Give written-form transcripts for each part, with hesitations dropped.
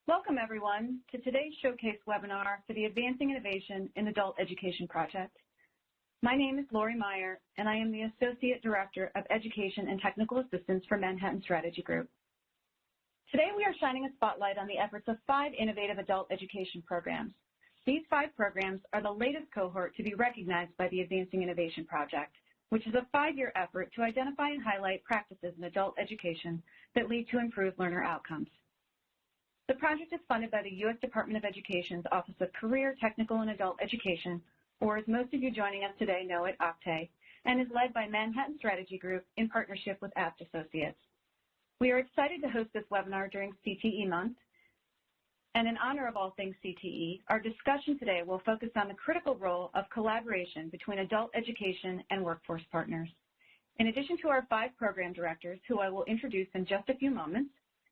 Welcome, everyone, to today's showcase webinar for the Advancing Innovation in Adult Education project. My name is Lori Meyer, and I am the Associate Director of Education and Technical Assistance for Manhattan Strategy Group. Today, we are shining a spotlight on the efforts of 5 innovative adult education programs. These 5 programs are the latest cohort to be recognized by the Advancing Innovation Project, which is a 5-year effort to identify and highlight practices in adult education that lead to improved learner outcomes. The project is funded by the U.S. Department of Education's Office of Career, Technical, and Adult Education, or as most of you joining us today know it, OCTAE, and is led by Manhattan Strategy Group in partnership with Abt Associates. We are excited to host this webinar during CTE month, and in honor of all things CTE, our discussion today will focus on the critical role of collaboration between adult education and workforce partners. In addition to our 5 program directors, who I will introduce in just a few moments,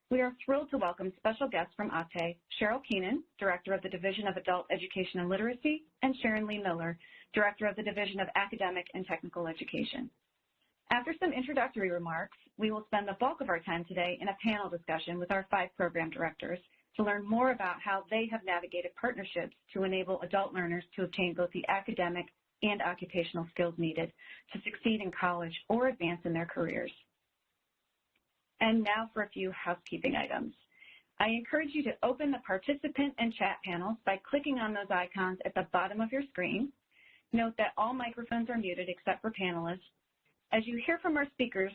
we are thrilled to welcome special guests from OCTAE, Cheryl Keenan, Director of the Division of Adult Education and Literacy, and Sharon Miller, Director of the Division of Academic and Technical Education. After some introductory remarks, we will spend the bulk of our time today in a panel discussion with our 5 program directors to learn more about how they have navigated partnerships to enable adult learners to obtain both the academic and occupational skills needed to succeed in college or advance in their careers. And now for a few housekeeping items. I encourage you to open the participant and chat panels by clicking on those icons at the bottom of your screen. Note that all microphones are muted except for panelists. As you hear from our speakers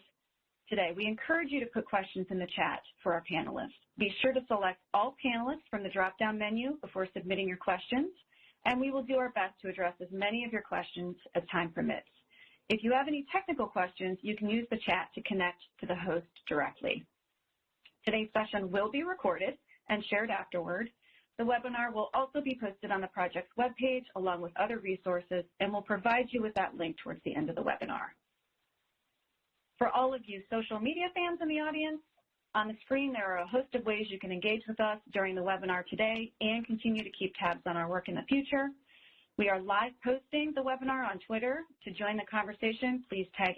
today, we encourage you to put questions in the chat for our panelists. Be sure to select all panelists from the drop-down menu before submitting your questions, and we will do our best to address as many of your questions as time permits. If you have any technical questions, you can use the chat to connect to the host directly. Today's session will be recorded and shared afterward. The webinar will also be posted on the project's webpage along with other resources, and we'll provide you with that link towards the end of the webinar. For all of you social media fans in the audience, on the screen there are a host of ways you can engage with us during the webinar today and continue to keep tabs on our work in the future. We are live posting the webinar on Twitter. To join the conversation, please tag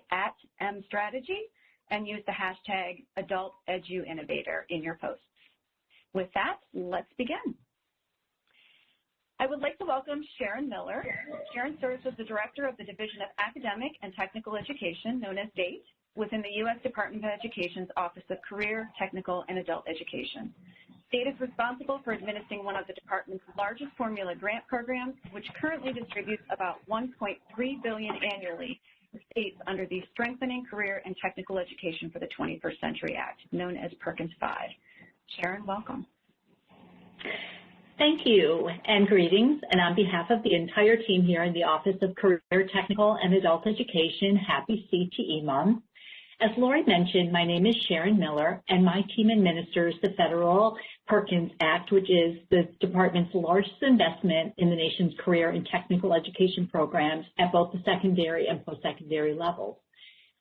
@mstrategy and use the hashtag AdultEduInnovator in your posts. With that, let's begin. I would like to welcome Sharon Miller. Sharon serves as the Director of the Division of Academic and Technical Education, known as DATE, within the U.S. Department of Education's Office of Career, Technical, and Adult Education. DATE is responsible for administering one of the department's largest formula grant programs, which currently distributes about $1.3 billion annually to states under the Strengthening Career and Technical Education for the 21st Century Act, known as Perkins 5. Sharon, welcome. Thank you, and greetings. And on behalf of the entire team here in the Office of Career, Technical, and Adult Education, happy CTE Month. As Lori mentioned, my name is Sharon Miller, and my team administers the federal Perkins Act, which is the department's largest investment in the nation's career and technical education programs at both the secondary and post-secondary levels.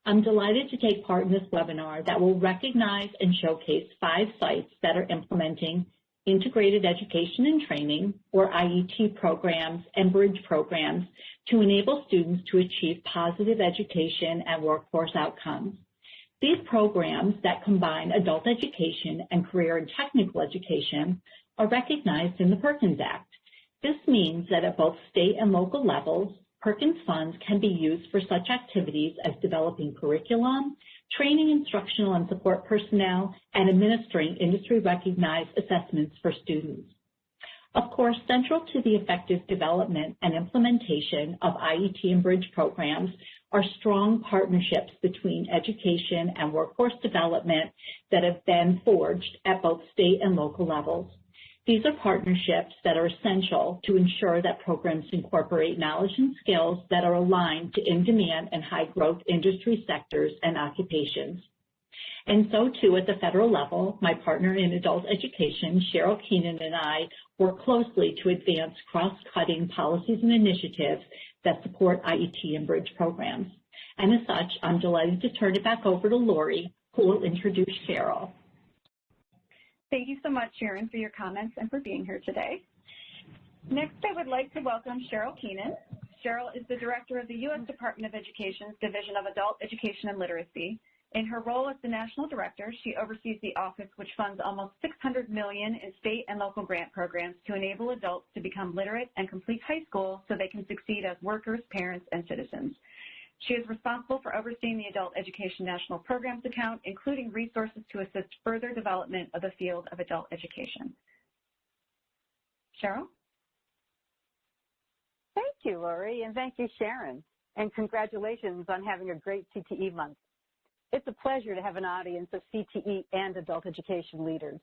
I'm delighted to take part in this webinar that will recognize and showcase 5 sites that are implementing integrated education and training, or IET programs, and bridge programs to enable students to achieve positive education and workforce outcomes. These programs that combine adult education and career and technical education are recognized in the Perkins Act. This means that at both state and local levels, Perkins funds can be used for such activities as developing curriculum, training instructional and support personnel, and administering industry-recognized assessments for students. Of course, central to the effective development and implementation of IET and bridge programs are strong partnerships between education and workforce development that have been forged at both state and local levels. These are partnerships that are essential to ensure that programs incorporate knowledge and skills that are aligned to in-demand and high-growth industry sectors and occupations. And so, too, at the federal level, my partner in adult education, Cheryl Keenan, and I work closely to advance cross-cutting policies and initiatives that support IET and bridge programs. And as such, I'm delighted to turn it back over to Lori, who will introduce Cheryl. Thank you so much, Sharon, for your comments and for being here today. Next, I would like to welcome Cheryl Keenan. Cheryl is the Director of the U.S. Department of Education's Division of Adult Education and Literacy In her role as the National Director, she oversees the office which funds almost $600 million in state and local grant programs to enable adults to become literate and complete high school so they can succeed as workers, parents, and citizens. She is responsible for overseeing the Adult Education National Programs account, including resources to assist further development of the field of adult education. Cheryl? Thank you, Lori, and thank you, Sharon. And congratulations on having a great CTE month. It's a pleasure to have an audience of CTE and adult education leaders.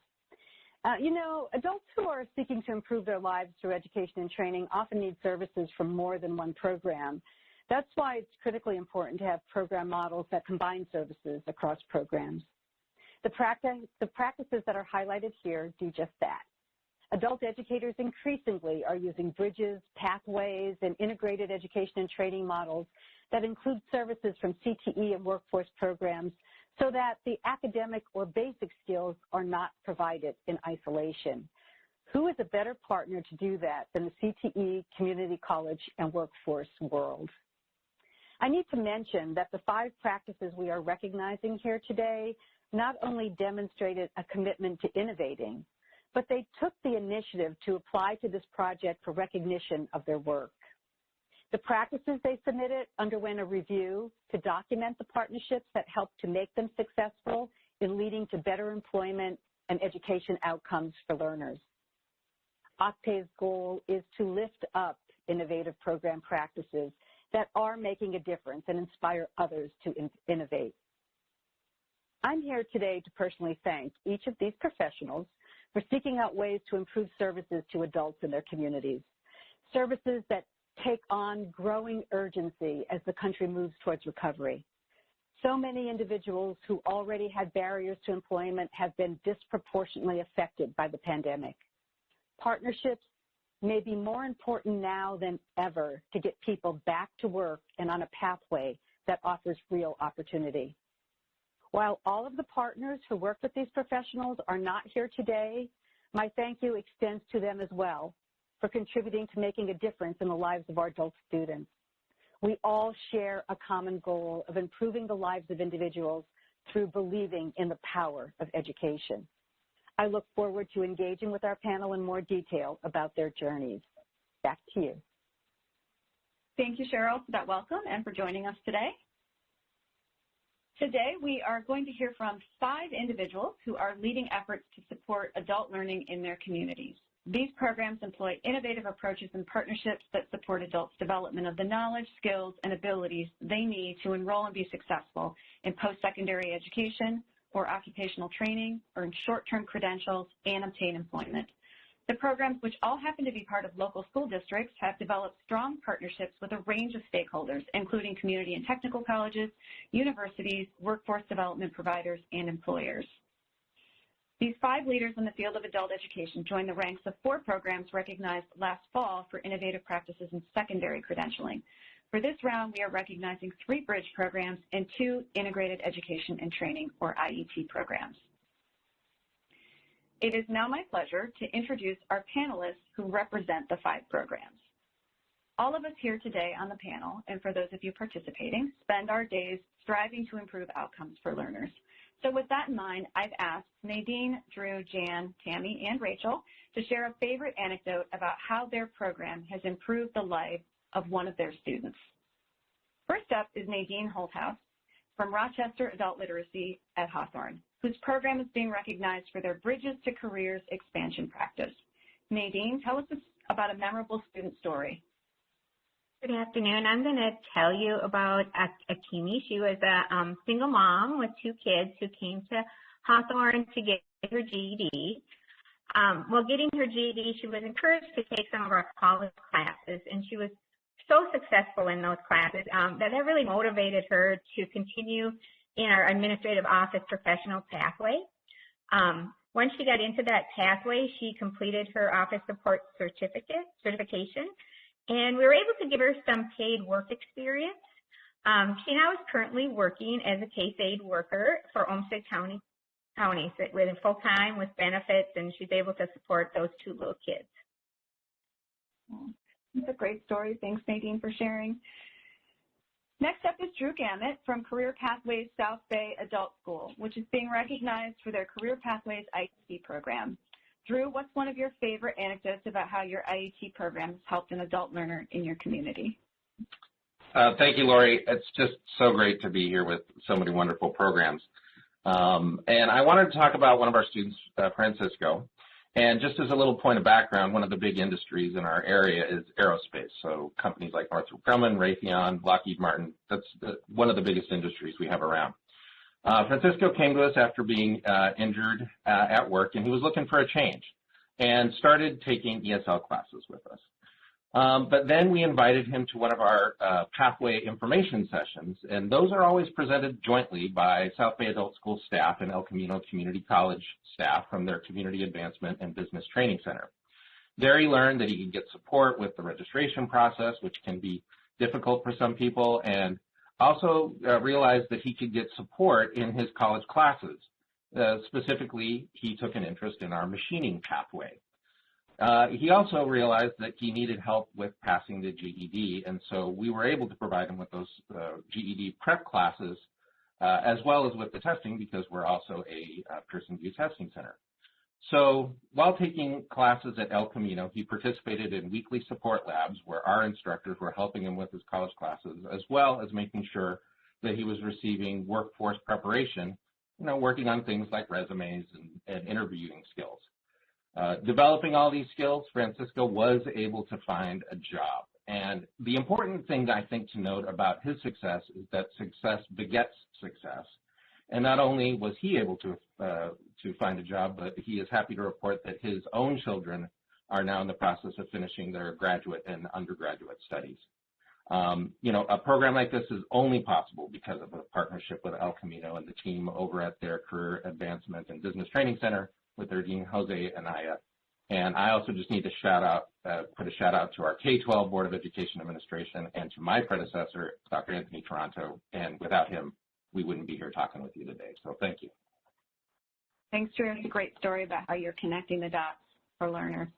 You know, adults who are seeking to improve their lives through education and training often need services from more than one program. That's why it's critically important to have program models that combine services across programs. The practices that are highlighted here do just that. Adult educators increasingly are using bridges, pathways, and integrated education and training models that include services from CTE and workforce programs so that the academic or basic skills are not provided in isolation. Who is a better partner to do that than the CTE, community college, and workforce world? I need to mention that the 5 practices we are recognizing here today not only demonstrated a commitment to innovating, but they took the initiative to apply to this project for recognition of their work. The practices they submitted underwent a review to document the partnerships that helped to make them successful in leading to better employment and education outcomes for learners. OCTA's goal is to lift up innovative program practices that are making a difference and inspire others to innovate. I'm here today to personally thank each of these professionals for seeking out ways to improve services to adults in their communities, services that take on growing urgency as the country moves towards recovery. So many individuals who already had barriers to employment have been disproportionately affected by the pandemic. Partnerships may be more important now than ever to get people back to work and on a pathway that offers real opportunity. While all of the partners who work with these professionals are not here today, my thank you extends to them as well for contributing to making a difference in the lives of our adult students. We all share a common goal of improving the lives of individuals through believing in the power of education. I look forward to engaging with our panel in more detail about their journeys. Back to you. Thank you, Cheryl, for that welcome and for joining us today. Today, we are going to hear from 5 individuals who are leading efforts to support adult learning in their communities. These programs employ innovative approaches and partnerships that support adults' development of the knowledge, skills, and abilities they need to enroll and be successful in post-secondary education or occupational training, earn short-term credentials, and obtain employment. The programs, which all happen to be part of local school districts, have developed strong partnerships with a range of stakeholders, including community and technical colleges, universities, workforce development providers, and employers. These 5 leaders in the field of adult education join the ranks of 4 programs recognized last fall for innovative practices in secondary credentialing. For this round, we are recognizing 3 bridge programs and 2 integrated education and training, or IET, programs. It is now my pleasure to introduce our panelists who represent the 5 programs. All of us here today on the panel, and for those of you participating, spend our days striving to improve outcomes for learners. So with that in mind, I've asked Nadine, Drew, Jan, Tammy, and Rachel to share a favorite anecdote about how their program has improved the life of one of their students. First up is Nadine Holdhouse from Rochester Adult Literacy at Hawthorne, whose program is being recognized for their Bridges to Careers expansion practice. Nadine, tell us about a memorable student story. Good afternoon. I'm going to tell you about Akimi. She was a single mom with 2 kids who came to Hawthorne to get her GED. While getting her GED, she was encouraged to take some of our college classes, and she was so successful in those classes that really motivated her to continue in our administrative office professional pathway. Once she got into that pathway, she completed her office support certification, and we were able to give her some paid work experience. She now is currently working as a case aid worker for Olmsted County with full-time with benefits, and she's able to support those 2 little kids. It's a great story. Thanks, Nadine, for sharing. Next up is Drew Gammett from Career Pathways South Bay Adult School, which is being recognized for their Career Pathways IET program. Drew, what's one of your favorite anecdotes about how your IET program has helped an adult learner in your community? Thank you, Lori. It's just so great to be here with so many wonderful programs. And I wanted to talk about one of our students, Francisco. And just as a little point of background, one of the big industries in our area is aerospace. So companies like Northrop Grumman, Raytheon, Lockheed Martin, that's one of the biggest industries we have around. Francisco came to us after being injured at work, and he was looking for a change and started taking ESL classes with us. But then we invited him to one of our pathway information sessions, and those are always presented jointly by South Bay Adult School staff and El Camino Community College staff from their Community Advancement and Business Training Center. There he learned that he could get support with the registration process, which can be difficult for some people, and also realized that he could get support in his college classes. Specifically, he took an interest in our machining pathway. He also realized that he needed help with passing the GED, and so we were able to provide him with those GED prep classes, as well as with the testing, because we're also a Pearson VUE testing center. So while taking classes at El Camino, he participated in weekly support labs where our instructors were helping him with his college classes, as well as making sure that he was receiving workforce preparation, working on things like resumes and interviewing skills. Developing all these skills, Francisco was able to find a job. And the important thing I think to note about his success is that success begets success. And not only was he able to find a job, but he is happy to report that his own children are now in the process of finishing their graduate and undergraduate studies. A program like this is only possible because of a partnership with El Camino and the team over at their Career Advancement and Business Training Center with their Dean Jose Anaya. And I also just need to put a shout out to our K-12 Board of Education Administration and to my predecessor, Dr. Anthony Toronto. And without him, we wouldn't be here talking with you today. So thank you. Thanks, Drew. It's a great story about how you're connecting the dots for learners.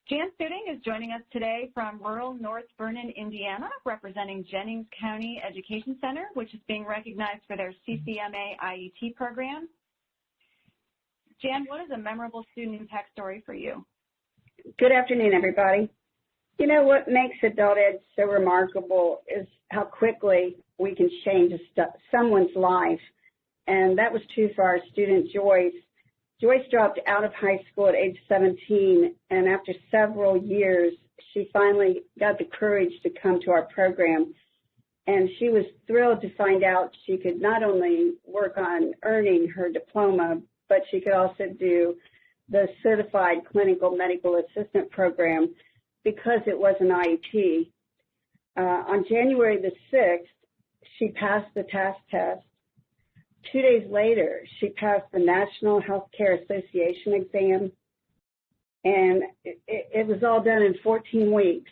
Jan Suding is joining us today from rural North Vernon, Indiana, representing Jennings County Education Center, which is being recognized for their CCMA IET program. Jan, what is a memorable student impact story for you? Good afternoon, everybody. What makes adult ed so remarkable is how quickly we can change someone's life. And that was true for our student Joyce. Joyce dropped out of high school at age 17, and after several years, she finally got the courage to come to our program. And she was thrilled to find out she could not only work on earning her diploma, but she could also do the Certified Clinical Medical Assistant program because it was an IET. On January the 6th, she passed the TASK test. 2 days later, she passed the National Healthcare Association exam, and it was all done in 14 weeks,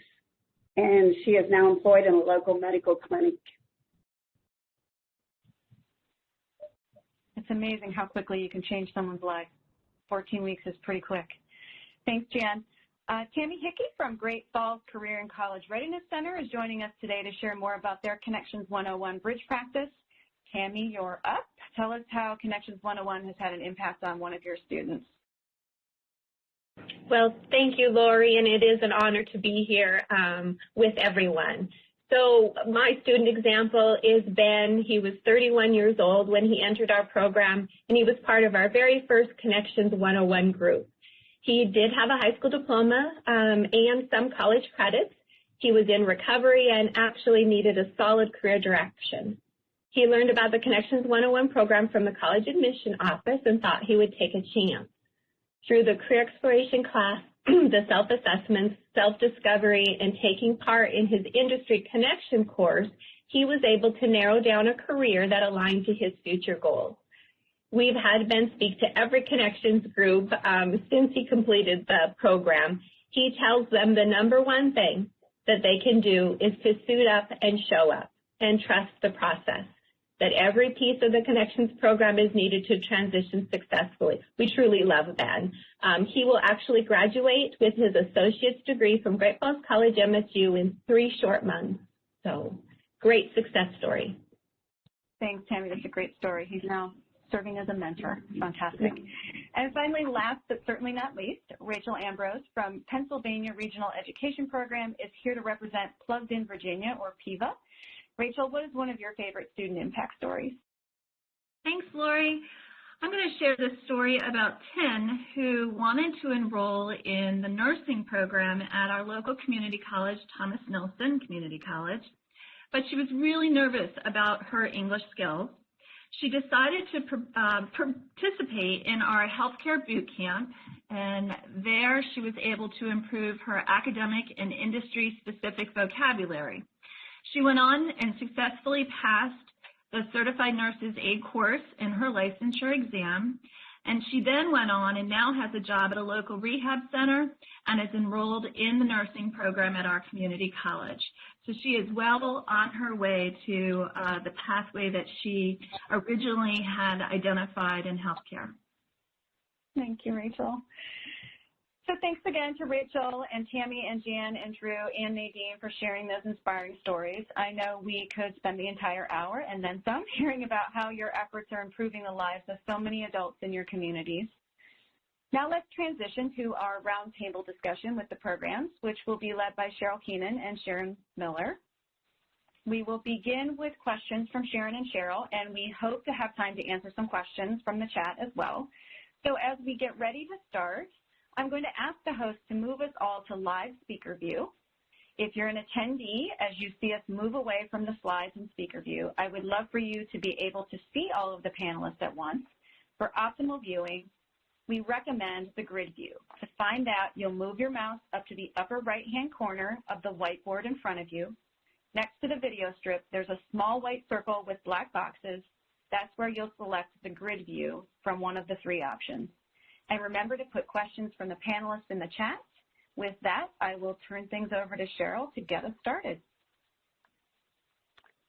and she is now employed in a local medical clinic. It's amazing how quickly you can change someone's life. 14 weeks is pretty quick. Thanks, Jan. Tammy Hicks from Great Falls Career and College Readiness Center is joining us today to share more about their Connections 101 bridge practice. Tammy, you're up. Tell us how Connections 101 has had an impact on one of your students. Well, thank you, Lori, and it is an honor to be here with everyone. So my student example is Ben. He was 31 years old when he entered our program, and he was part of our very first Connections 101 group. He did have a high school diploma and some college credits. He was in recovery and actually needed a solid career direction. He learned about the Connections 101 program from the college admission office and thought he would take a chance. Through the career exploration class, the self-assessments, self-discovery, and taking part in his industry connection course, he was able to narrow down a career that aligned to his future goals. We've had Ben speak to every Connections group since he completed the program. He tells them the number one thing that they can do is to suit up and show up and trust the process, that every piece of the Connections program is needed to transition successfully. We truly love Ben. He will actually graduate with his associate's degree from Great Falls College MSU in 3 short months. So great success story. Thanks, Tammy. That's a great story. He's now serving as a mentor. Fantastic. And finally, last but certainly not least, Rachel Ambrose from Pennsylvania Regional Education Program is here to represent Plugged In Virginia, or PIVA. Rachel, what is one of your favorite student impact stories? Thanks, Lori. I'm going to share this story about Tin, who wanted to enroll in the nursing program at our local community college, Thomas Nelson Community College, but she was really nervous about her English skills. She decided to participate in our healthcare boot camp, and there she was able to improve her academic and industry-specific vocabulary. She went on and successfully passed the Certified Nurses Aid course in her licensure exam, and she then went on and now has a job at a local rehab center and is enrolled in the nursing program at our community college. So she is well on her way to the pathway that she originally had identified in healthcare. Thank you, Rachel. So thanks again to Rachel and Tammy and Jan and Drew and Nadine for sharing those inspiring stories. I know we could spend the entire hour and then some hearing about how your efforts are improving the lives of so many adults in your communities. Now let's transition to our roundtable discussion with the programs, which will be led by Cheryl Keenan and Sharon Miller. We will begin with questions from Sharon and Cheryl, and we hope to have time to answer some questions from the chat as well. So as we get ready to start, I'm going to ask the host to move us all to live speaker view. If you're an attendee, as you see us move away from the slides in speaker view, I would love for you to be able to see all of the panelists at once. For optimal viewing, we recommend the grid view. To find out, you'll move your mouse up to the upper right-hand corner of the whiteboard in front of you. Next to the video strip, there's a small white circle with black boxes. That's where you'll select the grid view from one of the three options. And remember to put questions from the panelists in the chat. With that, I will turn things over to Cheryl to get us started.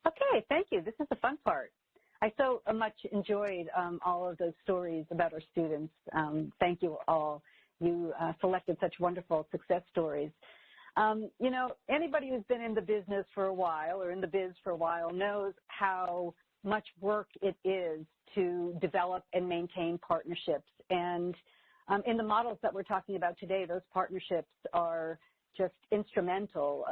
Okay, thank you. This is the fun part. I so much enjoyed all of those stories about our students. Thank you all. You selected such wonderful success stories. You know, anybody who's been in the business for a while or in the biz for a while knows how much work it is to develop and maintain partnerships. And in the models that we're talking about today, those partnerships are just instrumental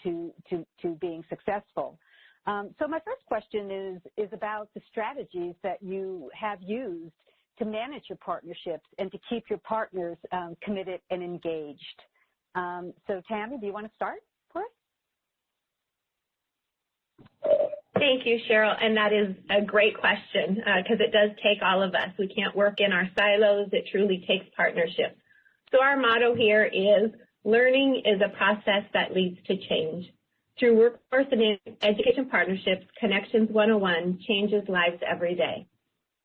to being successful. So my first question is about the strategies that you have used to manage your partnerships and to keep your partners committed and engaged. So Tammy, do you want to start for us? Thank you, Cheryl, and that is a great question because it does take all of us. We can't work in our silos. It truly takes partnerships. So our motto here is learning is a process that leads to change. Through workforce and education partnerships, Connections 101 changes lives every day.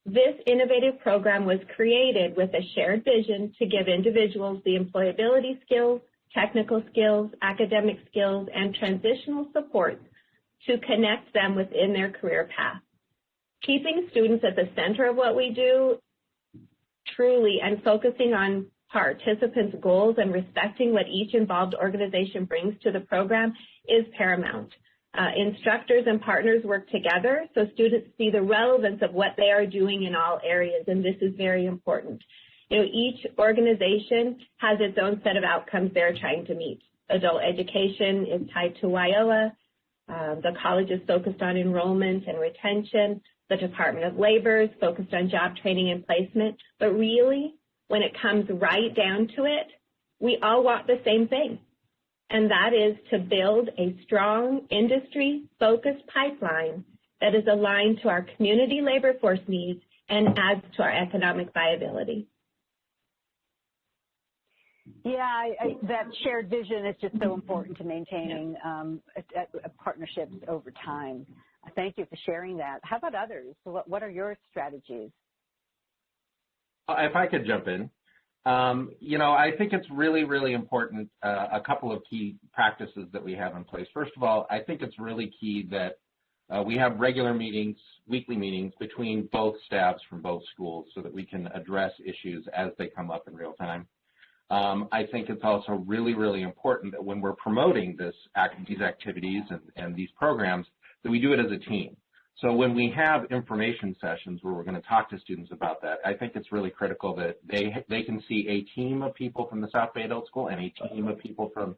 This innovative program was created with a shared vision to give individuals the employability skills, technical skills, academic skills, and transitional supports to connect them within their career path. Keeping students at the center of what we do truly and focusing on participants' goals and respecting what each involved organization brings to the program is paramount. Instructors and partners work together so students see the relevance of what they are doing in all areas, and this is very important. You know, each organization has its own set of outcomes they're trying to meet. Adult education is tied to WIOA. The college is focused on enrollment and retention. The Department of Labor is focused on job training and placement. But really, when it comes right down to it, we all want the same thing, and that is to build a strong industry-focused pipeline that is aligned to our community labor force needs and adds to our economic viability. Yeah, that shared vision is just so important to maintaining partnerships over time. Thank you for sharing that. How about others? What are your strategies? If I could jump in, you know, I think it's really, really important, a couple of key practices that we have in place. First of all, I think it's really key that we have regular meetings, weekly meetings between both staffs from both schools so that we can address issues as they come up in real time. I think it's also really, really important that when we're promoting these activities and these programs, that we do it as a team. So when we have information sessions where we're going to talk to students about that, I think it's really critical that they can see a team of people from the South Bay Adult School and a team of people from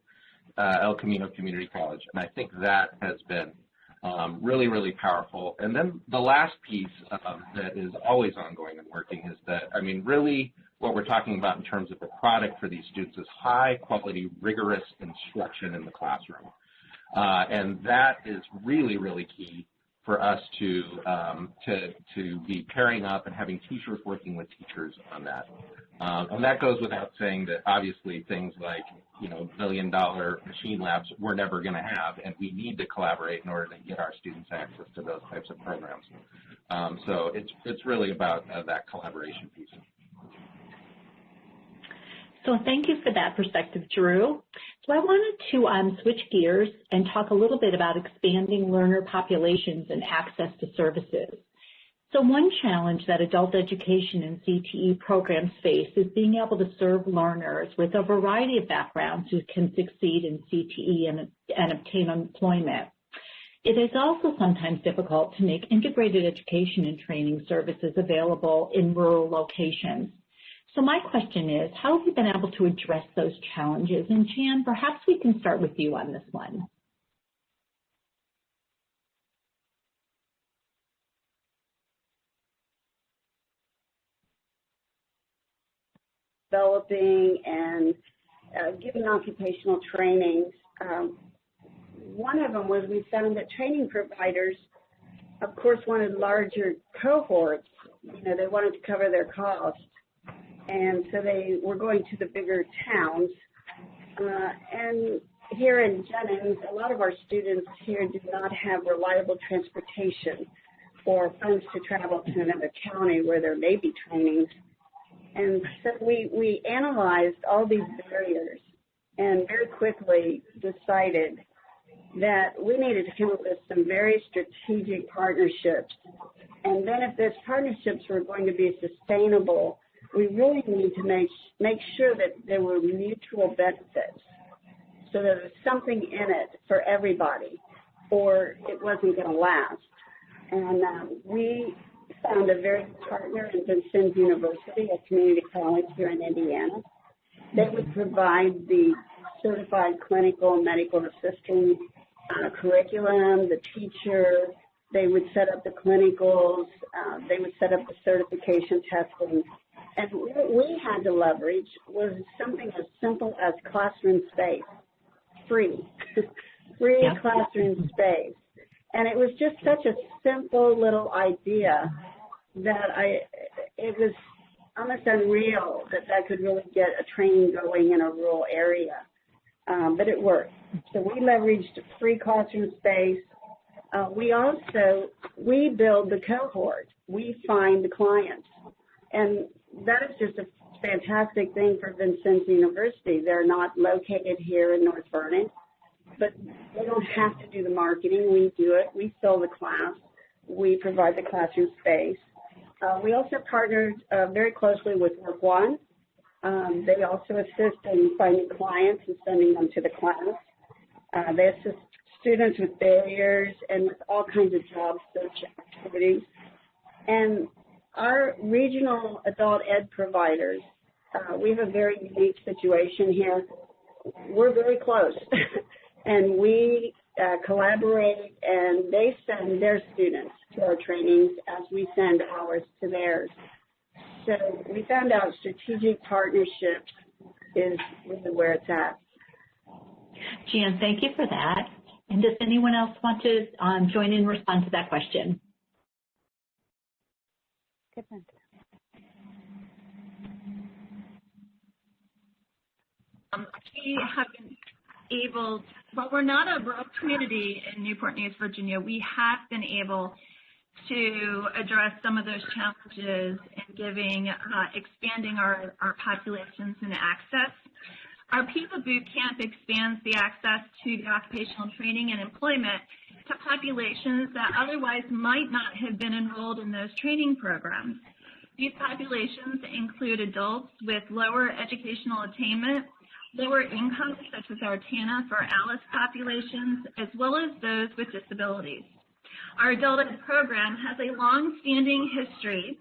El Camino Community College. And I think that has been really, really powerful. And then the last piece that is always ongoing and working is that, I mean, really what we're talking about in terms of the product for these students is high quality, rigorous instruction in the classroom. And that is really, really key for us to be pairing up and having teachers working with teachers on that. And that goes without saying that obviously things like, billion-dollar machine labs we're never going to have, and we need to collaborate in order to get our students access to those types of programs. So it's really about that collaboration piece. So thank you for that perspective, Drew. So I wanted to switch gears and talk a little bit about expanding learner populations and access to services. So one challenge that adult education and CTE programs face is being able to serve learners with a variety of backgrounds who can succeed in CTE and obtain employment. It is also sometimes difficult to make integrated education and training services available in rural locations. So my question is, how have you been able to address those challenges? And Jan, perhaps we can start with you on this one. Developing and giving occupational trainings. One of them was we found that training providers, of course, wanted larger cohorts. They wanted to cover their costs. And so they were going to the bigger towns. And here in Jennings, a lot of our students here do not have reliable transportation or funds to travel to another county where there may be trainings. And so we analyzed all these barriers and very quickly decided that we needed to come up with some very strategic partnerships. And then if those partnerships were going to be sustainable, we really need to make sure that there were mutual benefits so that there was something in it for everybody, or it wasn't going to last. And we found a very good partner in Vincennes University, a community college here in Indiana. They would provide the certified clinical and medical assistant curriculum, the teacher. They would set up the clinicals. They would set up the certification testing. And what we had to leverage was something as simple as classroom space, free classroom space. And it was just such a simple little idea that it was almost unreal that could really get a training going in a rural area. But it worked. So we leveraged free classroom space. We build the cohort. We find the clients. And that is just a fantastic thing for Vincennes University. They're not located here in North Vernon, but they don't have to do the marketing. We do it. We sell the class. We provide the classroom space. We also partnered very closely with Work One. They also assist in finding clients and sending them to the class. They assist students with barriers and with all kinds of job search activities. And our regional adult ed providers, we have a very unique situation here. We're very close, and we collaborate, and they send their students to our trainings as we send ours to theirs. So we found out strategic partnerships is really where it's at. Jan, thank you for that. And does anyone else want to join in and respond to that question? We have been able, while we're not a rural community in Newport News, Virginia, we have been able to address some of those challenges in expanding our populations and access. Our PIVA boot camp expands the access to the occupational training and employment to populations that otherwise might not have been enrolled in those training programs. These populations include adults with lower educational attainment, lower income, such as our TANF or ALICE populations, as well as those with disabilities. Our adult ed program has a long-standing history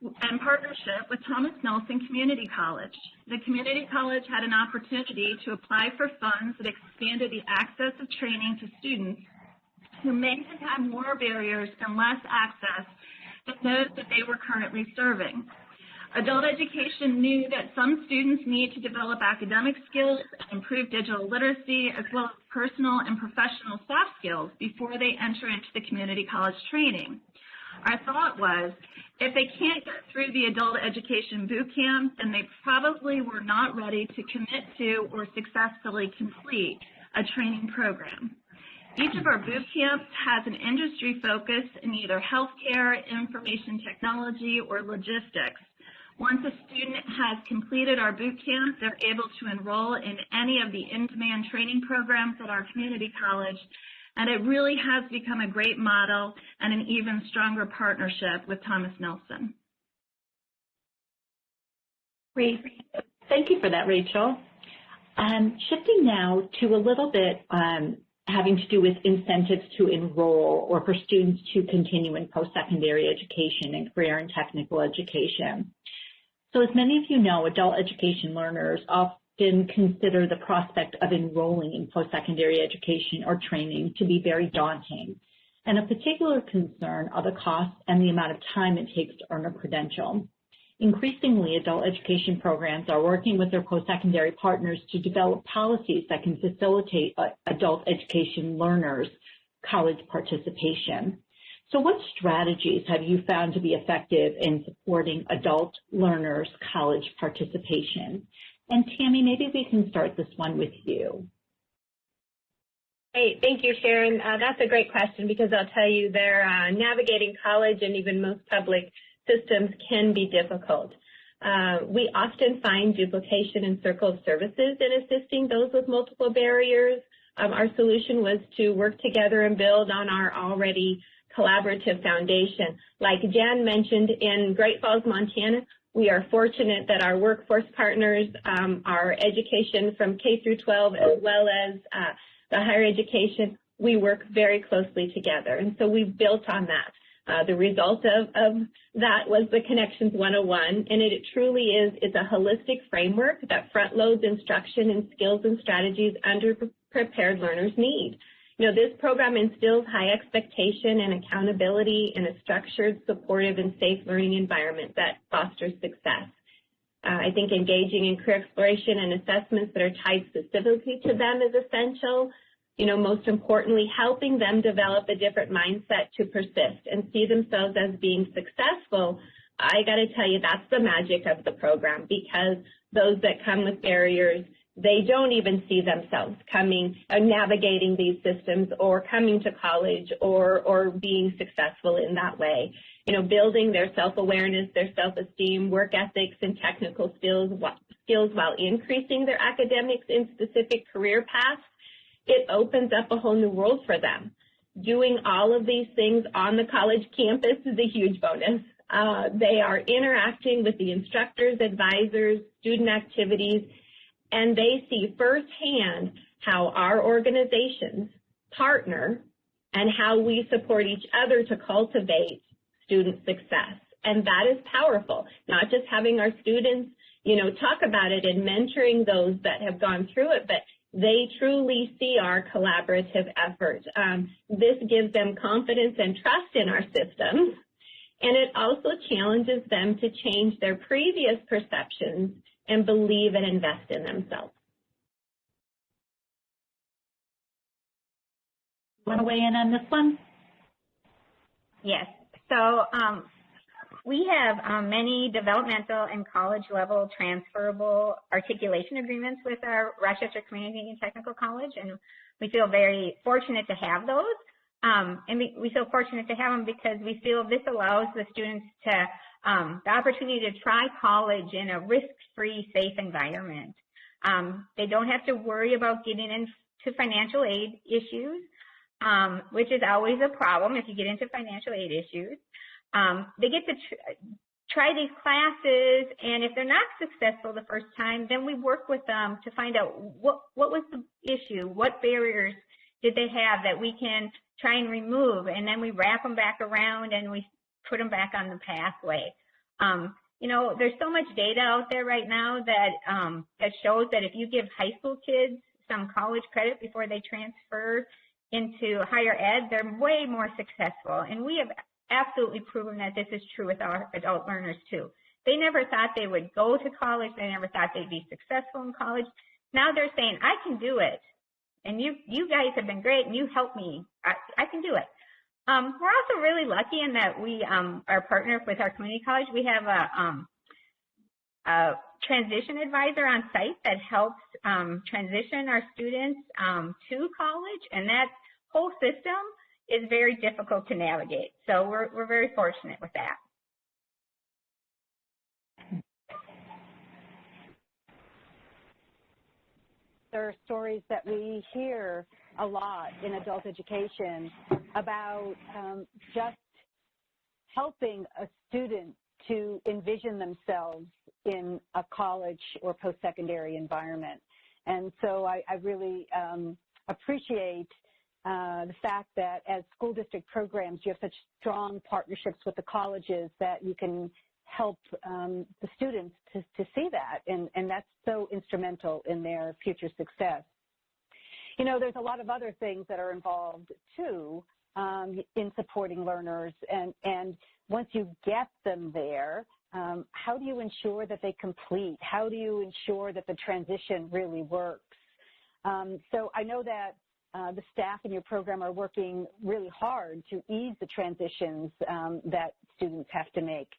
and partnership with Thomas Nelson Community College. The community college had an opportunity to apply for funds that expanded the access of training to students who may have had more barriers and less access than those that they were currently serving. Adult education knew that some students need to develop academic skills and improve digital literacy, as well as personal and professional soft skills before they enter into the community college training. Our thought was, if they can't get through the adult education boot camp, then they probably were not ready to commit to or successfully complete a training program. Each of our boot camps has an industry focus in either healthcare, information technology, or logistics. Once a student has completed our boot camp, they're able to enroll in any of the in-demand training programs at our community college, and it really has become a great model and an even stronger partnership with Thomas Nelson. Great. Thank you for that, Rachel. Shifting now to a little bit having to do with incentives to enroll or for students to continue in post-secondary education and career and technical education. So as many of you know, adult education learners often consider the prospect of enrolling in post-secondary education or training to be very daunting. And a particular concern are the costs and the amount of time it takes to earn a credential. Increasingly, adult education programs are working with their post-secondary partners to develop policies that can facilitate adult education learners' college participation. So what strategies have you found to be effective in supporting adult learners' college participation? And Tammy, maybe we can start this one with you. Great, thank you, Sharon. That's a great question because I'll tell you navigating college and even most public systems can be difficult. We often find duplication in circle of services in assisting those with multiple barriers. Our solution was to work together and build on our already collaborative foundation. Like Jan mentioned, in Great Falls, Montana, we are fortunate that our workforce partners, our education from K through 12, as well as the higher education, we work very closely together. And so we've built on that. The result of that was the Connections 101, and it truly is, it's a holistic framework that front loads instruction and skills and strategies underprepared learners need. You know, this program instills high expectation and accountability in a structured, supportive, and safe learning environment that fosters success. I think engaging in career exploration and assessments that are tied specifically to them is essential. You know, most importantly, helping them develop a different mindset to persist and see themselves as being successful. I got to tell you, that's the magic of the program, because those that come with barriers, they don't even see themselves navigating these systems or coming to college or being successful in that way. You know, building their self-awareness, their self-esteem, work ethics, and technical skills while increasing their academics in specific career paths, it opens up a whole new world for them. Doing all of these things on the college campus is a huge bonus. They are interacting with the instructors, advisors, student activities, and they see firsthand how our organizations partner and how we support each other to cultivate student success. And that is powerful, not just having our students, you know, talk about it and mentoring those that have gone through it, but they truly see our collaborative effort. This gives them confidence and trust in our systems, and it also challenges them to change their previous perceptions and believe and invest in themselves. Want to weigh in on this one? Yes. So we have many developmental and college-level transferable articulation agreements with our Rochester Community and Technical College, and we feel very fortunate to have those. And we feel fortunate to have them because we feel this allows the students to the opportunity to try college in a risk-free, safe environment. They don't have to worry about getting into financial aid issues, which is always a problem if you get into financial aid issues. They get to try these classes, and if they're not successful the first time, then we work with them to find out what was the issue, what barriers did they have that we can try and remove, and then we wrap them back around and we put them back on the pathway. You know, there's so much data out there right now that that shows that if you give high school kids some college credit before they transfer into higher ed, they're way more successful. And we have absolutely proven that this is true with our adult learners too. They never thought they would go to college. They never thought they'd be successful in college. Now they're saying, I can do it. And you guys have been great, and you helped me. I can do it. We're also really lucky in that we are partnered with our community college. We have a transition advisor on site that helps transition our students to college, and that whole system is very difficult to navigate. So we're very fortunate with that. There are stories that we hear a lot in adult education about just helping a student to envision themselves in a college or post-secondary environment. And so I really appreciate the fact that as school district programs, you have such strong partnerships with the colleges that you can help the students to see that, and that's so instrumental in their future success. You know, there's a lot of other things that are involved too in supporting learners, and once you get them there, how do you ensure that they complete? How do you ensure that the transition really works? So I know that the staff in your program are working really hard to ease the transitions that students have to make.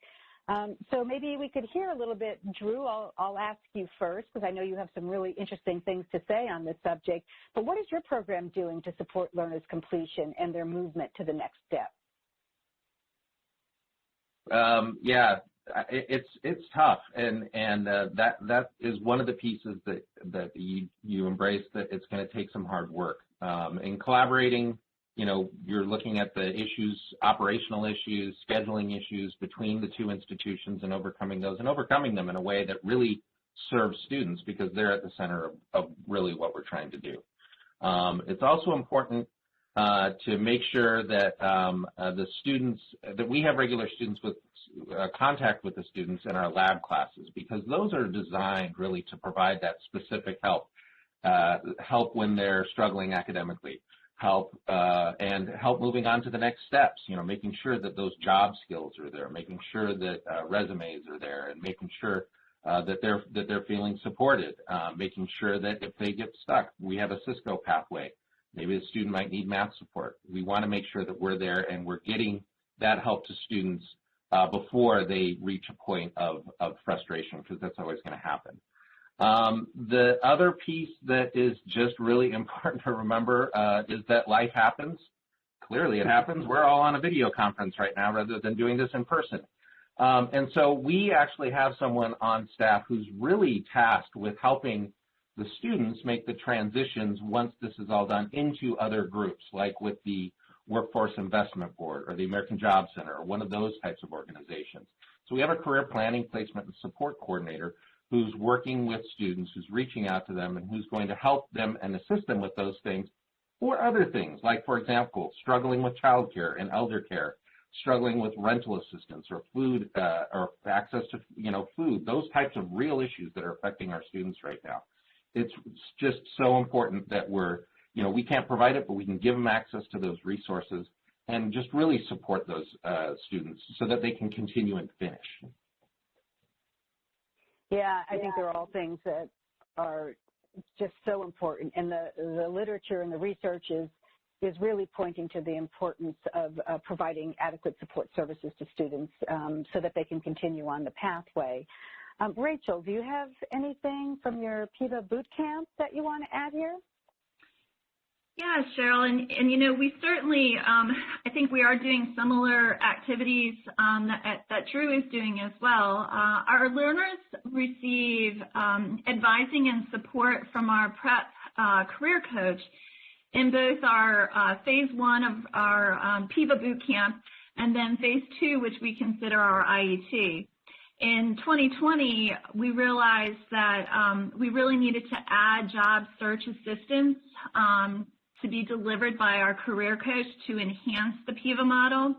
So maybe we could hear a little bit. Drew, I'll ask you first, because I know you have some really interesting things to say on this subject. But what is your program doing to support learners' completion and their movement to the next step? Yeah, it's tough, and that is one of the pieces that you embrace, that it's going to take some hard work. In collaborating, you know, you're looking at the issues, operational issues, scheduling issues between the two institutions, and overcoming those, and overcoming them in a way that really serves students, because they're at the center of really what we're trying to do. It's also important to make sure that the students, that we have regular students with contact with the students in our lab classes, because those are designed really to provide that specific help, help when they're struggling academically, help and help moving on to the next steps, you know, making sure that those job skills are there, making sure that resumes are there, and making sure that they're feeling supported, making sure that if they get stuck, we have a Cisco pathway. Maybe the student might need math support. We want to make sure that we're there and we're getting that help to students before they reach a point of frustration, because that's always going to happen. The other piece that is just really important to remember is that life happens. Clearly it happens. We're all on a video conference right now rather than doing this in person. And so we actually have someone on staff who's really tasked with helping the students make the transitions once this is all done into other groups, like with the Workforce Investment Board or the American Job Center, or one of those types of organizations. So we have a career planning, placement, and support coordinator who's working with students, who's reaching out to them, and who's going to help them and assist them with those things, or other things, like, for example, struggling with childcare and elder care, struggling with rental assistance or food or access to, you know, food, those types of real issues that are affecting our students right now. It's just so important that we're, you know, we can't provide it, but we can give them access to those resources and just really support those students so that they can continue and finish. Yeah, I think they're all things that are just so important, and the literature and the research is really pointing to the importance of providing adequate support services to students so that they can continue on the pathway. Rachel, do you have anything from your PIVA boot camp that you want to add here? Yeah, Cheryl, and you know, we certainly, I think we are doing similar activities that Drew is doing as well. Our learners receive advising and support from our prep career coach in both our phase 1 of our PIVA boot camp, and then phase 2, which we consider our IET. In 2020, we realized that we really needed to add job search assistance to be delivered by our career coach to enhance the PIVA model.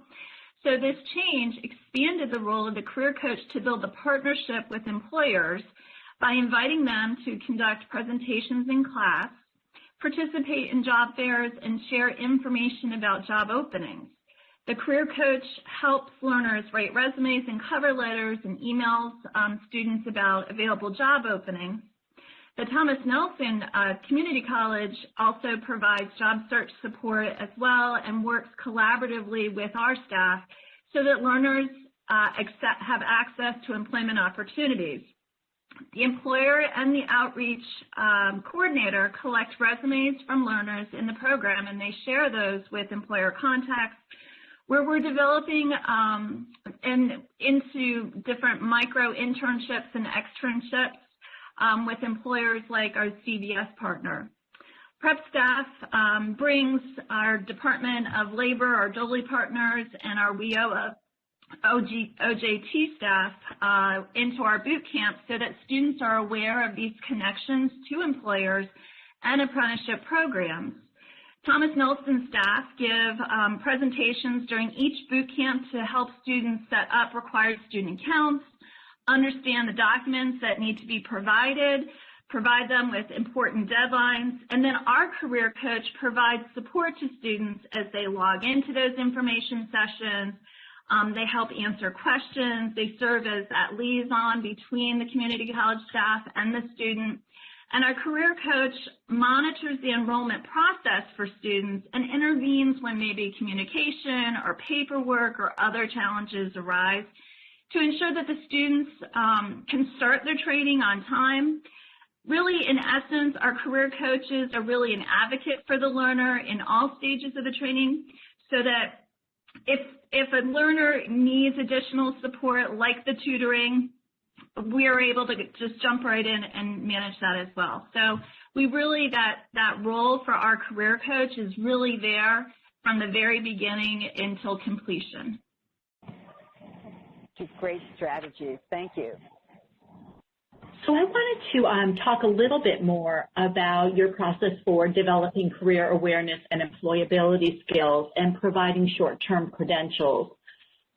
So this change expanded the role of the career coach to build a partnership with employers by inviting them to conduct presentations in class, participate in job fairs, and share information about job openings. The career coach helps learners write resumes and cover letters and emails students about available job openings. The Thomas Nelson Community College also provides job search support as well and works collaboratively with our staff so that learners have access to employment opportunities. The employer and the outreach coordinator collect resumes from learners in the program, and they share those with employer contacts, where we're developing into different micro internships and externships with employers like our CVS partner. Prep staff brings our Department of Labor, our DOLE partners, and our WIOA OJT staff into our boot camp so that students are aware of these connections to employers and apprenticeship programs. Thomas Nelson staff give presentations during each boot camp to help students set up required student accounts, understand the documents that need to be provided, provide them with important deadlines, and then our career coach provides support to students as they log into those information sessions. They help answer questions. They serve as that liaison between the community college staff and the student. And our career coach monitors the enrollment process for students and intervenes when maybe communication or paperwork or other challenges arise to ensure that the students can start their training on time. Really, in essence, our career coaches are really an advocate for the learner in all stages of the training so that if a learner needs additional support like the tutoring, we are able to just jump right in and manage that as well. So we really, that role for our career coach is really there from the very beginning until completion. Great strategies. Thank you. So I wanted to talk a little bit more about your process for developing career awareness and employability skills and providing short-term credentials.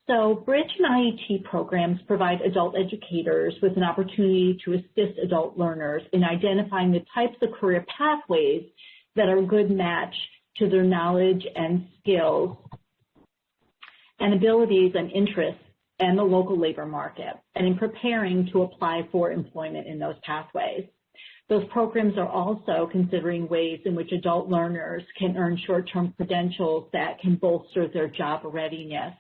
So Bridge and IET programs provide adult educators with an opportunity to assist adult learners in identifying the types of career pathways that are a good match to their knowledge and skills and abilities and interests and the local labor market, and in preparing to apply for employment in those pathways. Those programs are also considering ways in which adult learners can earn short-term credentials that can bolster their job readiness.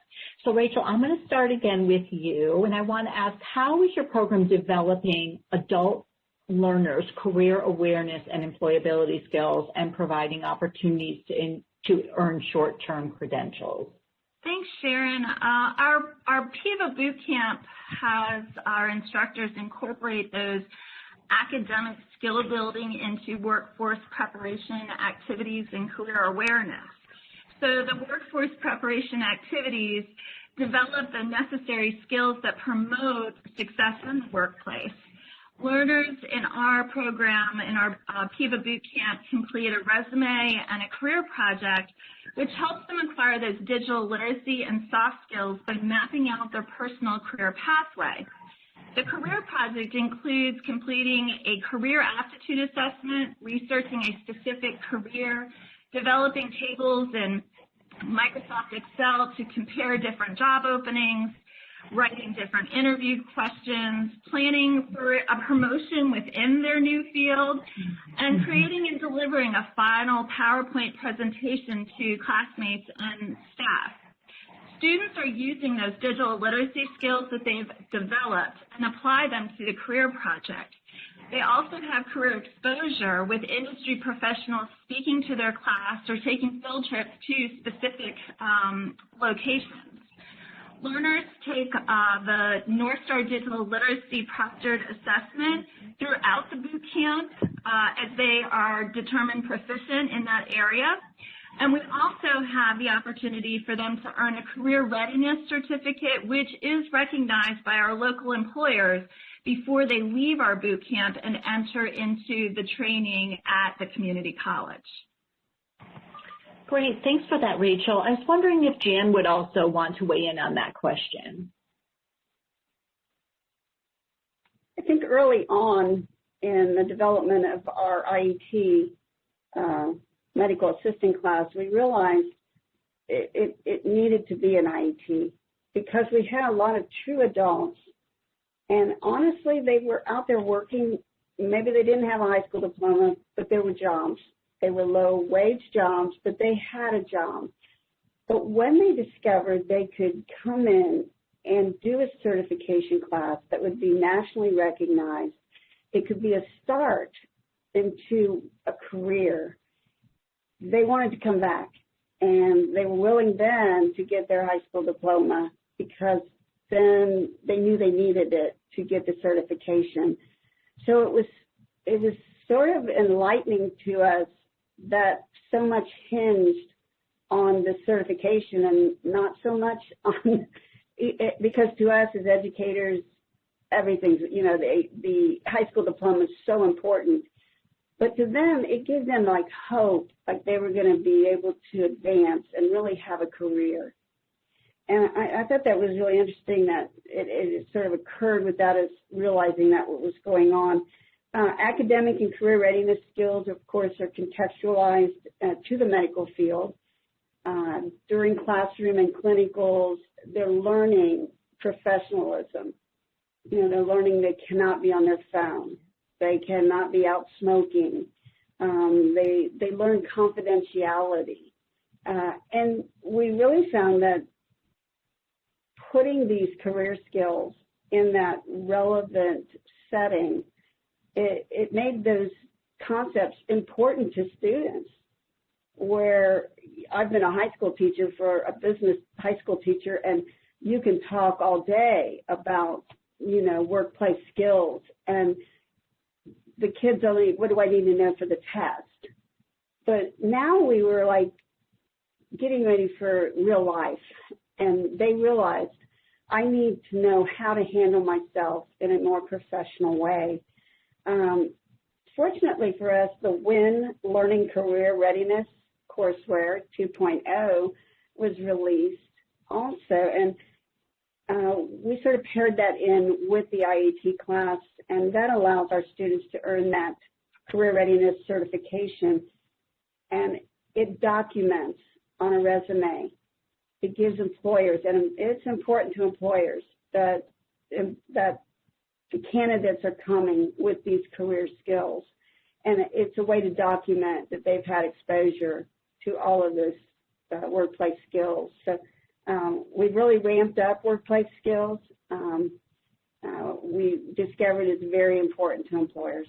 So Rachel, I'm going to start again with you, and I want to ask, how is your program developing adult learners' career awareness and employability skills and providing opportunities to earn short-term credentials? Thanks, Sharon. Our PIVA boot camp has our instructors incorporate those academic skill building into workforce preparation activities and career awareness. So the workforce preparation activities develop the necessary skills that promote success in the workplace. Learners in our program, in our PIVA boot camp, complete a resume and a career project, which helps them acquire those digital literacy and soft skills by mapping out their personal career pathway. The career project includes completing a career aptitude assessment, researching a specific career, developing tables in Microsoft Excel to compare different job openings, writing different interview questions, planning for a promotion within their new field, and creating and delivering a final PowerPoint presentation to classmates and staff. Students are using those digital literacy skills that they've developed and apply them to the career project. They also have career exposure with industry professionals speaking to their class or taking field trips to specific locations. Learners take the North Star Digital Literacy Postured Assessment throughout the boot camp as they are determined proficient in that area. And we also have the opportunity for them to earn a career readiness certificate, which is recognized by our local employers before they leave our boot camp and enter into the training at the community college. Great. Thanks for that, Rachel. I was wondering if Jan would also want to weigh in on that question. I think early on in the development of our IET medical assistant class, we realized it needed to be an IET because we had a lot of true adults. And honestly, they were out there working. Maybe they didn't have a high school diploma, but there were jobs. They were low-wage jobs, but they had a job. But when they discovered they could come in and do a certification class that would be nationally recognized, it could be a start into a career, they wanted to come back. And they were willing then to get their high school diploma because then they knew they needed it to get the certification. So it was sort of enlightening to us that so much hinged on the certification and not so much on, because to us as educators, everything's, the high school diploma is so important. But to them, it gives them like hope, like they were going to be able to advance and really have a career. And I thought that was really interesting that it sort of occurred without us realizing that what was going on. Academic and career readiness skills, of course, are contextualized to the medical field. During classroom and clinicals, they're learning professionalism. They're learning they cannot be on their phone. They cannot be out smoking. They learn confidentiality. And we really found that putting these career skills in that relevant setting, it made those concepts important to students. Where I've been a high school teacher for a business high school teacher, and you can talk all day about, workplace skills, and the kids only, what do I need to know for the test? But now we were like getting ready for real life, and they realized I need to know how to handle myself in a more professional way. Fortunately for us, the WIN Learning Career Readiness courseware 2.0 was released also, and we sort of paired that in with the IET class, and that allows our students to earn that career readiness certification, and it documents on a resume. It gives employers, and it's important to employers that the candidates are coming with these career skills, and it's a way to document that they've had exposure to all of those workplace skills. So we've really ramped up workplace skills. We discovered it's very important to employers.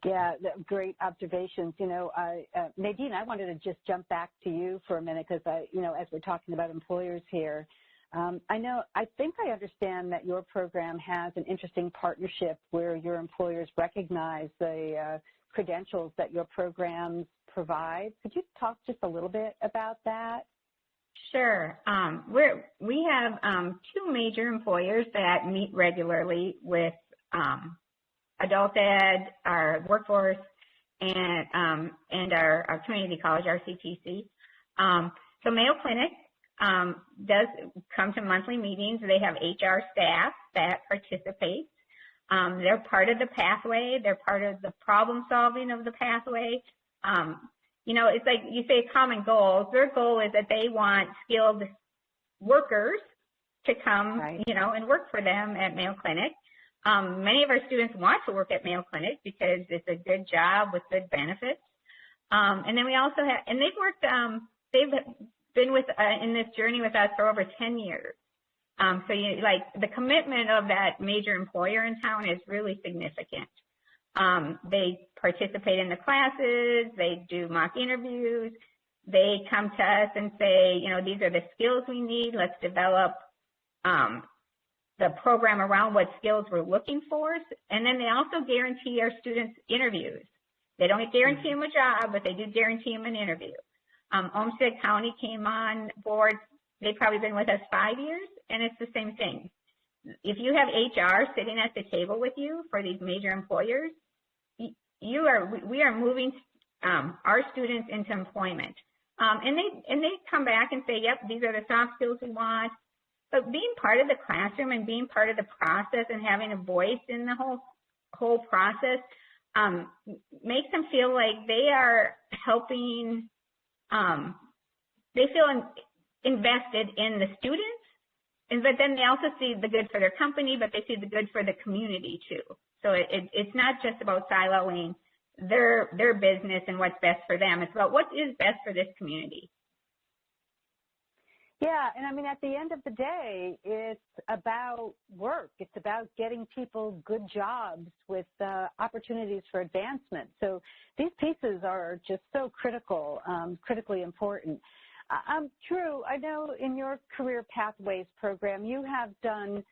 Yeah, great observations. Nadine, I wanted to just jump back to you for a minute because, as we're talking about employers here, I think I understand that your program has an interesting partnership where your employers recognize the credentials that your programs provide. Could you talk just a little bit about that? Sure. We have two major employers that meet regularly with adult ed, our workforce, and our community college, our CTC. So Mayo Clinic does come to monthly meetings. They have HR staff that participates. They're part of the pathway. They're part of the problem solving of the pathway. It's like you say common goals. Their goal is that they want skilled workers to come, right, and work for them at Mayo Clinic. Many of our students want to work at Mayo Clinic because it's a good job with good benefits. And then we also have, and they've been in this journey with us for over 10 years. So the commitment of that major employer in town is really significant. They participate in the classes, they do mock interviews, they come to us and say, these are the skills we need, let's develop the program around what skills we're looking for. And then they also guarantee our students interviews. They don't guarantee them a job, but they do guarantee them an interview. Olmsted County came on board, they've probably been with us 5 years, and it's the same thing. If you have HR sitting at the table with you for these major employers, we are moving our students into employment. And they come back and say, yep, these are the soft skills we want. But being part of the classroom and being part of the process and having a voice in the whole process makes them feel like they are helping, they feel invested in the students, but then they also see the good for their company, but they see the good for the community too. So it's not just about siloing their business and what's best for them. It's about what is best for this community. Yeah, and I mean, at the end of the day, it's about work. It's about getting people good jobs with opportunities for advancement. So these pieces are just so critical, critically important. Drew, I know in your Career Pathways program, you have done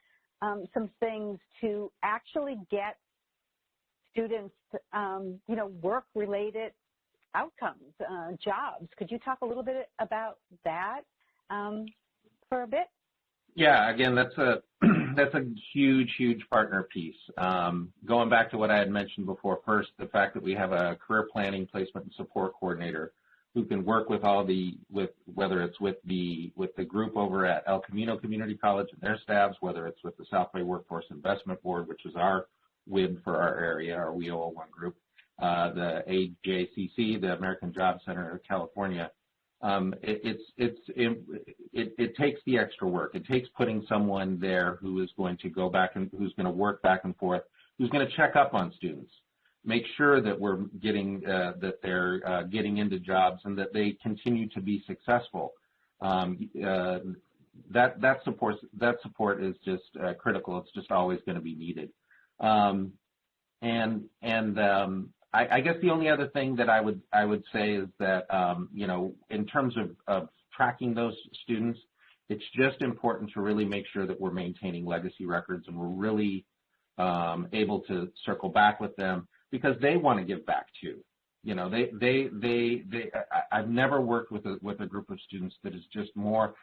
some things to actually get students, work-related outcomes, jobs. Could you talk a little bit about that for a bit? Yeah, again, that's a huge partner piece. Going back to what I had mentioned before, first, the fact that we have a career planning, placement, and support coordinator who can work with whether it's with the group over at El Camino Community College and their staffs, whether it's with the Southway Workforce Investment Board, which is our WIB for our area, our WIO01 group, the AJCC, the American Job Center of California. It takes the extra work. It takes putting someone there who is going to go back and who's going to work back and forth, who's going to check up on students, make sure that we're getting that they're getting into jobs and that they continue to be successful. That support is just critical. It's just always going to be needed. I guess the only other thing that I would say is that in terms of tracking those students, it's just important to really make sure that we're maintaining legacy records and we're really able to circle back with them because they want to give back too. I've never worked with a group of students that is just more.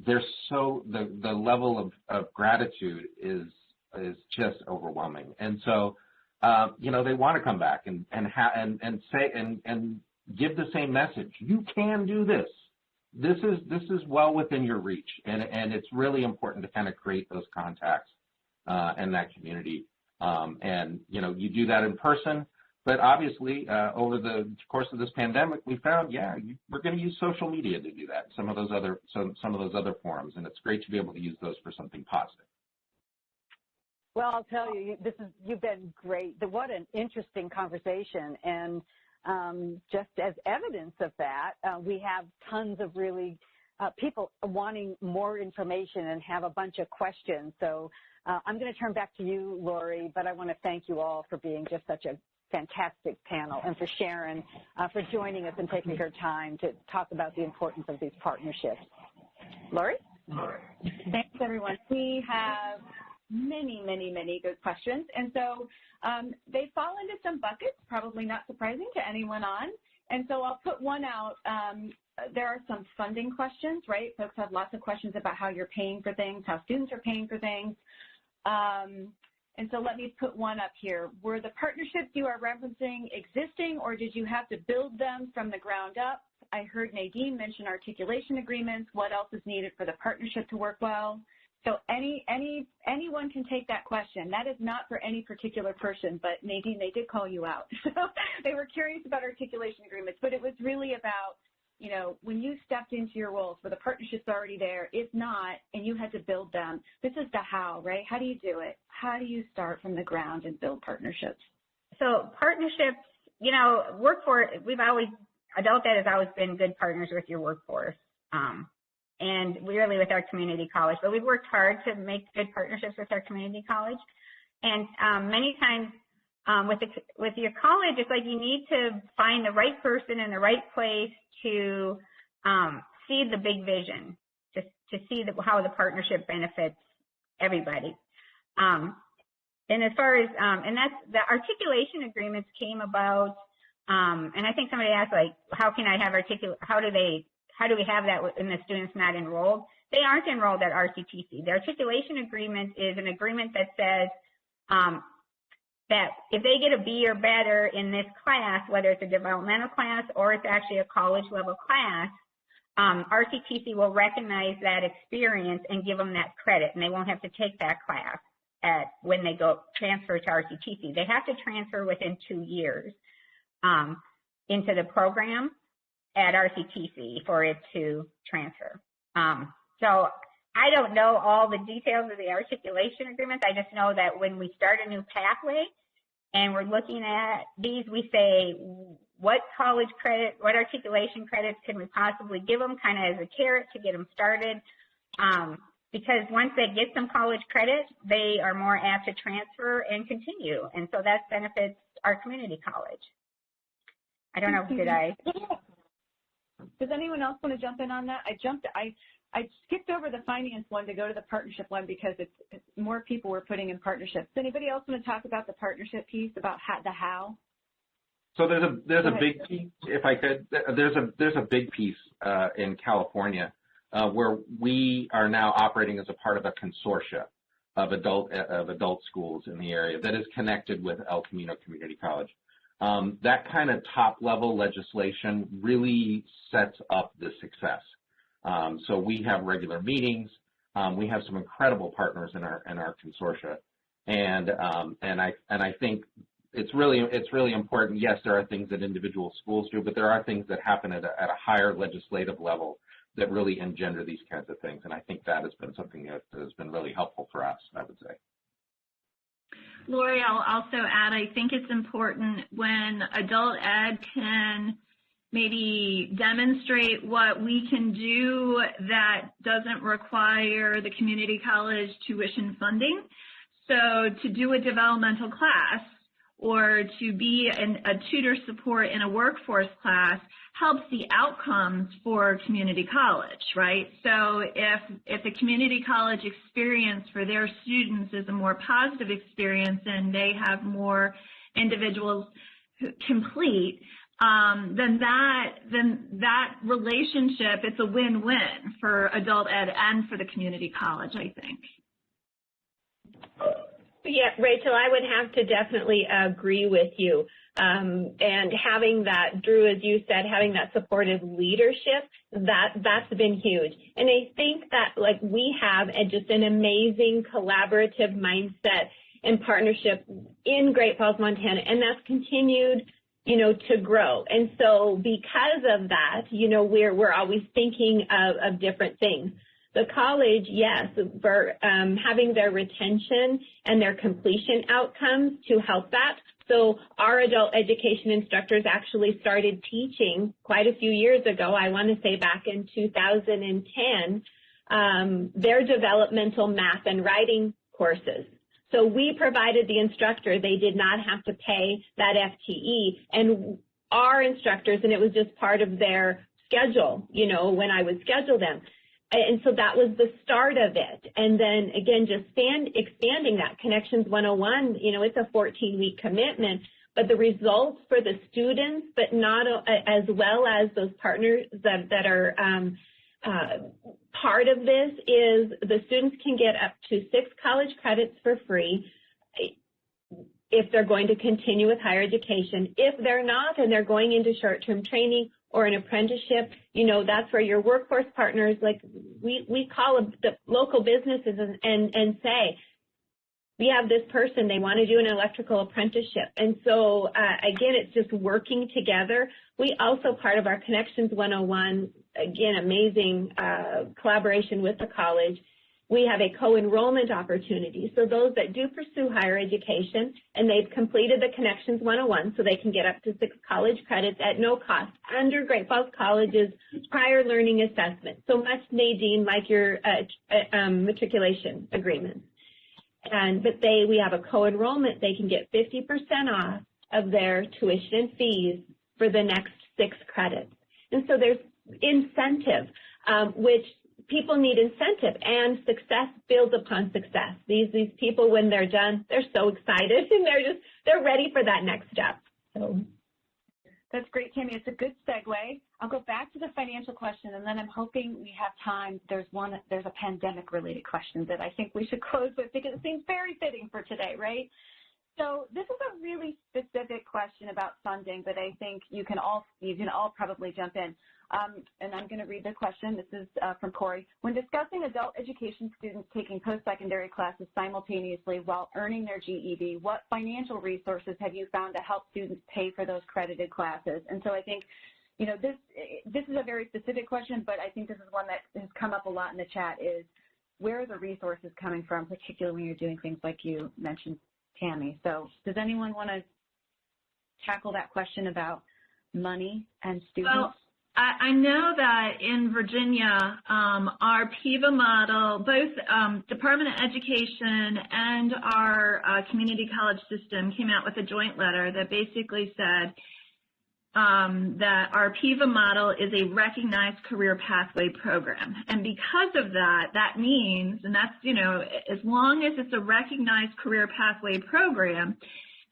They're so the level of gratitude is just overwhelming, and so. They want to come back and say and give the same message. You can do this. This is well within your reach, and it's really important to kind of create those contacts in that community. You do that in person, but obviously over the course of this pandemic, we found we're going to use social media to do that. Some of those other forums, and it's great to be able to use those for something positive. Well, I'll tell you, you've been great. What an interesting conversation. And just as evidence of that, we have tons of really people wanting more information and have a bunch of questions. So I'm going to turn back to you, Lori, but I want to thank you all for being just such a fantastic panel and for Sharon for joining us and taking her time to talk about the importance of these partnerships. Lori? Thanks, everyone. We have many good questions. And so they fall into some buckets, probably not surprising to anyone on. And so I'll put one out. There are some funding questions, right? Folks have lots of questions about how you're paying for things, how students are paying for things. And so let me put one up here. Were the partnerships you are referencing existing, or did you have to build them from the ground up? I heard Nadine mention articulation agreements. What else is needed for the partnership to work well? So anyone can take that question. That is not for any particular person, but Nadine, they did call you out. So they were curious about articulation agreements, but it was really about, when you stepped into your roles, were the partnerships already there? If not, and you had to build them, this is the how, right? How do you do it? How do you start from the ground and build partnerships? So partnerships, workforce, Adult Ed has always been good partners with your workforce. And really with our community college. But we've worked hard to make good partnerships with our community college. And many times with your college, it's like you need to find the right person in the right place to see the big vision, to see how the partnership benefits everybody. And as far as, and that's the articulation agreements came about, and I think somebody asked, like, how can I have how do we have that when the student's not enrolled? They aren't enrolled at RCTC. The articulation agreement is an agreement that says that if they get a B or better in this class, whether it's a developmental class or it's actually a college level class, RCTC will recognize that experience and give them that credit, and they won't have to take that class when they go transfer to RCTC. They have to transfer within 2 years into the program at RCTC for it to transfer. So I don't know all the details of the articulation agreements. I just know that when we start a new pathway and we're looking at these, we say, what college credit, what articulation credits can we possibly give them, kind of as a carrot to get them started? Because once they get some college credit, they are more apt to transfer and continue. And so that benefits our community college. I don't know, did I? Does anyone else want to jump in on that? I skipped over the finance one to go to the partnership one because it's more people were putting in partnerships. Does anybody else want to talk about the partnership piece, about the how? So there's a big piece, if I could. There's a big piece in California where we are now operating as a part of a consortia of adult schools in the area that is connected with El Camino Community College. That kind of top level legislation really sets up the success. So we have regular meetings. We have some incredible partners in our consortia, and I think it's really important. Yes, there are things that individual schools do, but there are things that happen at a higher legislative level that really engender these kinds of things. And I think that has been something that has been really helpful for us, I would say. Lori, I'll also add, I think it's important when adult ed can maybe demonstrate what we can do that doesn't require the community college tuition funding. So to do a developmental class or to be a tutor support in a workforce class helps the outcomes for community college, right? So if the community college experience for their students is a more positive experience and they have more individuals complete, then that relationship, it's a win-win for adult ed and for the community college, I think. Yeah, Rachel, I would have to definitely agree with you. And having that, Drew, as you said, having that supportive leadership, that's been huge. And I think that like we have just an amazing collaborative mindset and partnership in Great Falls, Montana, and that's continued, to grow. And so because of that, we're always thinking of different things. The college, yes, for having their retention and their completion outcomes to help that. So our adult education instructors actually started teaching quite a few years ago, I want to say back in 2010, their developmental math and writing courses. So we provided the instructor. They did not have to pay that FTE. And our instructors, and it was just part of their schedule, when I would schedule them. And so that was the start of it. And then, again, just expanding that. Connections 101, it's a 14-week commitment. But the results for the students, but not as well as those partners that are part of this, is the students can get up to 6 college credits for free if they're going to continue with higher education. If they're not and they're going into short-term training or an apprenticeship, that's where your workforce partners, like we call the local businesses and say, we have this person, they want to do an electrical apprenticeship. And so, again, it's just working together. We also, part of our Connections 101, again, amazing collaboration with the college, we have a co-enrollment opportunity. So those that do pursue higher education and they've completed the Connections 101, so they can get up to 6 college credits at no cost under Great Falls College's prior learning assessment. So much, Nadine, like your matriculation agreements. But we have a co-enrollment. They can get 50% off of their tuition fees for the next 6 credits. And so there's incentive, which people need incentive, and success builds upon success. These people, when they're done, they're so excited and they're ready for that next step. So that's great, Tammy. It's a good segue. I'll go back to the financial question, and then I'm hoping we have time. There's a pandemic-related question that I think we should close with because it seems very fitting for today, right? So this is a really specific question about funding, but I think you can all probably jump in. And I'm going to read the question. This is from Corey. When discussing adult education students taking post-secondary classes simultaneously while earning their GED, what financial resources have you found to help students pay for those credited classes? And so I think, you know, this is a very specific question, but I think this is one that has come up a lot in the chat is where are the resources coming from, particularly when you're doing things like you mentioned, Tammy. So does anyone want to tackle that question about money and students? Well, I know that in Virginia, our PIVA model, both Department of Education and our community college system came out with a joint letter that basically said that our PIVA model is a recognized career pathway program. And because of that, that means, and that's, you know, as long as it's a recognized career pathway program,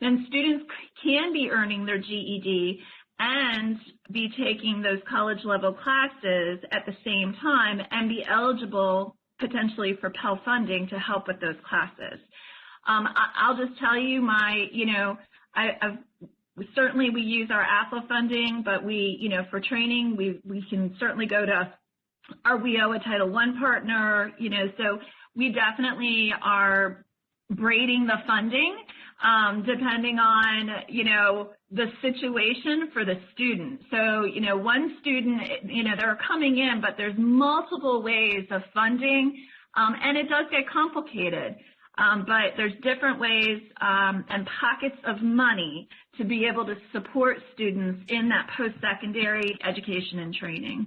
then students can be earning their GED and be taking those college level classes at the same time and be eligible potentially for Pell funding to help with those classes. I'll just tell you certainly we use our AFLA funding, but we, you know, for training, we can certainly go to our WIOA Title I partner, you know, so we definitely are braiding the funding depending on, you know, the situation for the student. So, you know, one student, you know, they're coming in, but there's multiple ways of funding, and it does get complicated. But there's different ways and pockets of money to be able to support students in that post-secondary education and training.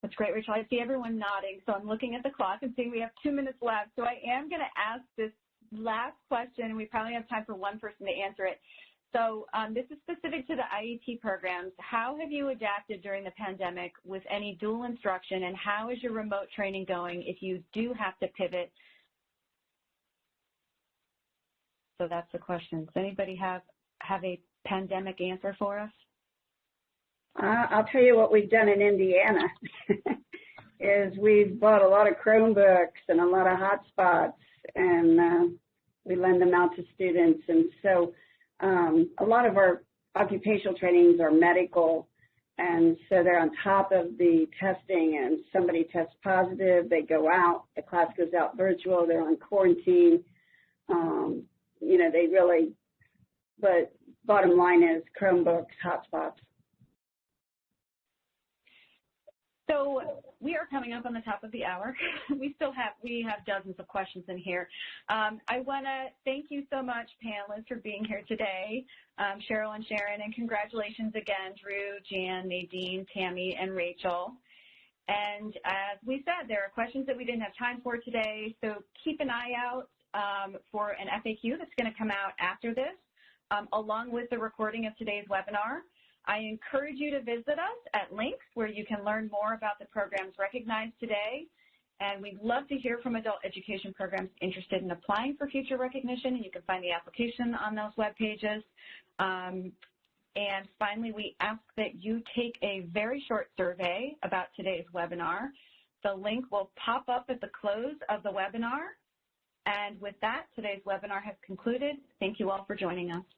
That's great, Rachel. I see everyone nodding, so I'm looking at the clock and seeing we have 2 minutes left. So I am going to ask this last question, and we probably have time for one person to answer it. So this is specific to the IET programs. How have you adapted during the pandemic with any dual instruction, and how is your remote training going if you do have to pivot? So that's the question. Does anybody have a pandemic answer for us? I'll tell you what we've done in Indiana is we've bought a lot of Chromebooks and a lot of hotspots, and we lend them out to students. And so a lot of our occupational trainings are medical, and so they're on top of the testing, and somebody tests positive, they go out, the class goes out virtual, they're on quarantine. You know, they really, but bottom line is Chromebooks, hotspots. So we are coming up on the top of the hour. We have dozens of questions in here. I want to thank you so much, panelists, for being here today, Cheryl and Sharon, and congratulations again, Drew, Jan, Nadine, Tammy, and Rachel. And as we said, there are questions that we didn't have time for today, so keep an eye out for an FAQ that's going to come out after this, along with the recording of today's webinar. I encourage you to visit us at links where you can learn more about the programs recognized today. And we'd love to hear from adult education programs interested in applying for future recognition, and you can find the application on those web pages. And finally, we ask that you take a very short survey about today's webinar. The link will pop up at the close of the webinar. And with that, today's webinar has concluded. Thank you all for joining us.